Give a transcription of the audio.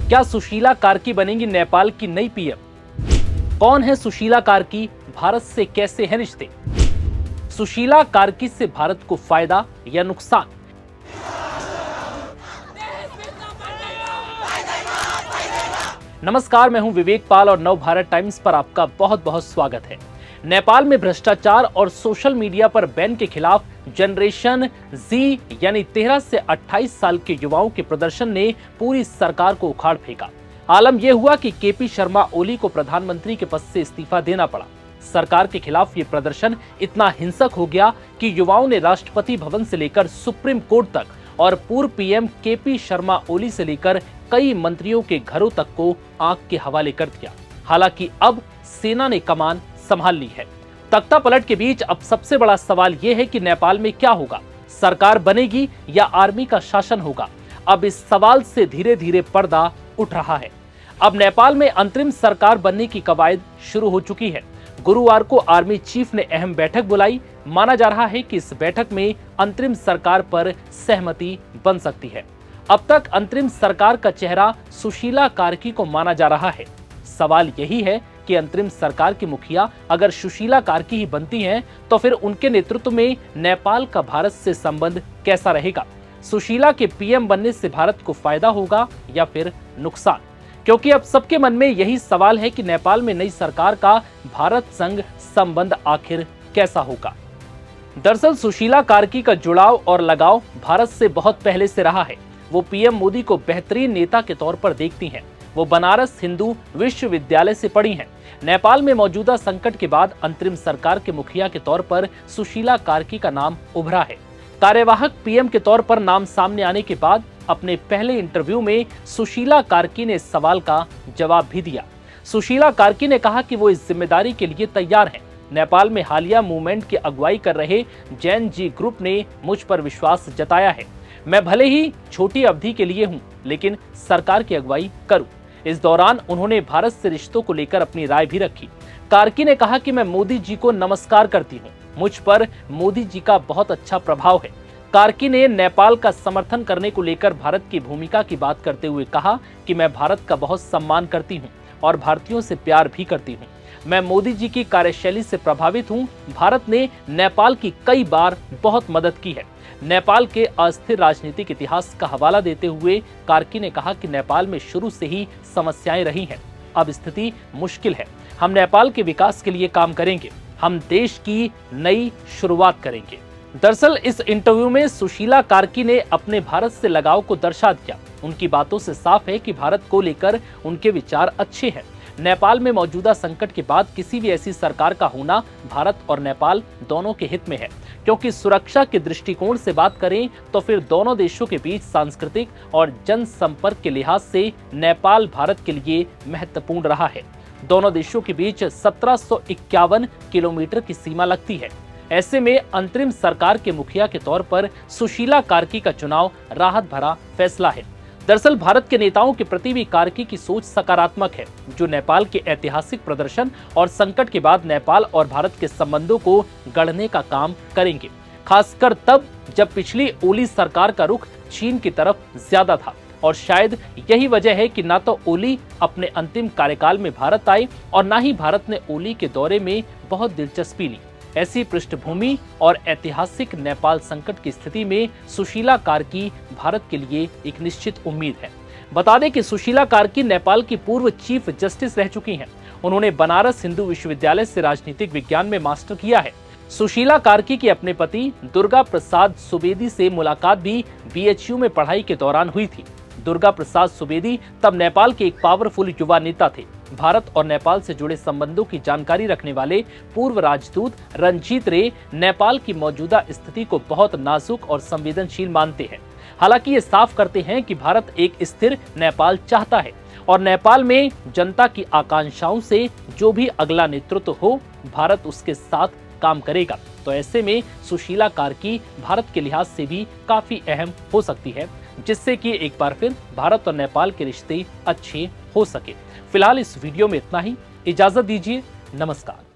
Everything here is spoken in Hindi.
क्या सुशीला कार्की बनेंगी नेपाल की नई पीएम? कौन है सुशीला कार्की? भारत से कैसे हैं रिश्ते? सुशीला कार्की से भारत को फायदा या नुकसान? नमस्कार, मैं हूं विवेक पाल और नव भारत टाइम्स पर आपका बहुत बहुत स्वागत है। नेपाल में भ्रष्टाचार और सोशल मीडिया पर बैन के खिलाफ जनरेशन जी यानी 13 से 28 साल के युवाओं के प्रदर्शन ने पूरी सरकार को उखाड़ फेंका। आलम यह हुआ कि केपी शर्मा ओली को प्रधानमंत्री के पद से इस्तीफा देना पड़ा। सरकार के खिलाफ ये प्रदर्शन इतना हिंसक हो गया कि युवाओं ने राष्ट्रपति भवन से लेकर सुप्रीम कोर्ट तक और पूर्व पीएम केपी शर्मा ओली से लेकर कई मंत्रियों के घरों तक को आग के हवाले कर दिया। हालांकि अब सेना ने कमान संभाल ली है। तख्ता पलट के बीच अब सबसे बड़ा सवाल यह है कि नेपाल में क्या होगा? सरकार बनेगी या आर्मी का शासन होगा? अब इस सवाल से धीरे धीरे पर्दा उठ रहा है। अब नेपाल में अंतरिम सरकार बनने की कवायद शुरू हो चुकी है। गुरुवार को आर्मी चीफ ने अहम बैठक बुलाई। माना जा रहा है कि इस बैठक में अंतरिम सरकार पर सहमति बन सकती है। अब तक अंतरिम सरकार का चेहरा सुशीला कार्की को माना जा रहा है। सवाल यही है कि अंतरिम सरकार की मुखिया अगर सुशीला कार्की ही बनती हैं, तो फिर उनके नेतृत्व में नेपाल का भारत से संबंध कैसा रहेगा? सुशीला के पीएम बनने से भारत को फायदा होगा या फिर नुकसान? क्योंकि अब सबके मन में यही सवाल है कि नेपाल में नई सरकार का भारत संग संबंध आखिर कैसा होगा। दरअसल सुशीला कार्की का जुड़ाव और लगाव भारत से बहुत पहले से रहा है। वो पीएम मोदी को बेहतरीन नेता के तौर पर देखती हैं। वो बनारस हिंदू विश्वविद्यालय से पढ़ी हैं। नेपाल में मौजूदा संकट के बाद अंतरिम सरकार के मुखिया के तौर पर सुशीला कार्की का नाम उभरा है। कार्यवाहक पीएम के तौर पर नाम सामने आने के बाद अपने पहले इंटरव्यू में सुशीला कार्की ने इस सवाल का जवाब भी दिया। सुशीला कार्की ने कहा कि वो इस जिम्मेदारी के लिए तैयार हैं। नेपाल में हालिया मूवमेंट की अगुवाई कर रहे जैन जी ग्रुप ने मुझ पर विश्वास जताया है। मैं भले ही छोटी अवधि के लिए हूं, लेकिन सरकार की अगुवाई करूं। इस दौरान उन्होंने भारत से रिश्तों को लेकर अपनी राय भी रखी। कार्की ने कहा कि मैं मोदी जी को नमस्कार करती हूं। मुझ पर मोदी जी का बहुत अच्छा प्रभाव है। कार्की ने नेपाल का समर्थन करने को लेकर भारत की भूमिका की बात करते हुए कहा कि मैं भारत का बहुत सम्मान करती हूं और भारतीयों से प्यार भी करती हूं। मैं मोदी जी की कार्यशैली से प्रभावित हूं। भारत ने नेपाल की कई बार बहुत मदद की है। नेपाल के अस्थिर राजनीतिक इतिहास का हवाला देते हुए कार्की ने कहा कि नेपाल में शुरू से ही समस्याएं रही हैं। अब स्थिति मुश्किल है। हम नेपाल के विकास के लिए काम करेंगे। हम देश की नई शुरुआत करेंगे। दरअसल इस इंटरव्यू में सुशीला कार्की ने अपने भारत से लगाव को दर्शा दिया। उनकी बातों से साफ है कि भारत को लेकर उनके विचार अच्छे हैं। नेपाल में मौजूदा संकट के बाद किसी भी ऐसी सरकार का होना भारत और नेपाल दोनों के हित में है, क्योंकि सुरक्षा के दृष्टिकोण से बात करें तो फिर दोनों देशों के बीच सांस्कृतिक और जनसंपर्क के लिहाज से नेपाल भारत के लिए महत्वपूर्ण रहा है। दोनों देशों के बीच 1751 किलोमीटर की सीमा लगती है। ऐसे में अंतरिम सरकार के मुखिया के तौर पर सुशीला कार्की का चुनाव राहत भरा फैसला है। दरअसल भारत के नेताओं के प्रति भी कार्की की सोच सकारात्मक है, जो नेपाल के ऐतिहासिक प्रदर्शन और संकट के बाद नेपाल और भारत के संबंधों को गढ़ने का काम करेंगे। खासकर तब जब पिछली ओली सरकार का रुख चीन की तरफ ज्यादा था। और शायद यही वजह है कि ना तो ओली अपने अंतिम कार्यकाल में भारत आए और ना ही भारत ने ओली के दौरे में बहुत दिलचस्पी ली। ऐसी पृष्ठभूमि और ऐतिहासिक नेपाल संकट की स्थिति में सुशीला कार्की भारत के लिए एक निश्चित उम्मीद है। बता दें कि सुशीला कार्की नेपाल की पूर्व चीफ जस्टिस रह चुकी हैं। उन्होंने बनारस हिंदू विश्वविद्यालय से राजनीतिक विज्ञान में मास्टर किया है। सुशीला कार्की की अपने पति दुर्गा प्रसाद सुवेदी से मुलाकात भी बीएचयू में पढ़ाई के दौरान हुई थी। दुर्गा प्रसाद सुवेदी तब नेपाल के एक पावरफुल युवा नेता थे। भारत और नेपाल से जुड़े संबंधों की जानकारी रखने वाले पूर्व राजदूत रंजीत रे नेपाल की मौजूदा स्थिति को बहुत नाजुक और संवेदनशील मानते हैं। हालांकि ये साफ करते हैं कि भारत एक स्थिर नेपाल चाहता है और नेपाल में जनता की आकांक्षाओं से जो भी अगला नेतृत्व हो, भारत उसके साथ काम करेगा। तो ऐसे में सुशीला कार्की भारत के लिहाज से भी काफी अहम हो सकती है, जिससे कि एक बार फिर भारत और नेपाल के रिश्ते अच्छे हो सके। फिलहाल इस वीडियो में इतना ही। इजाजत दीजिए। नमस्कार।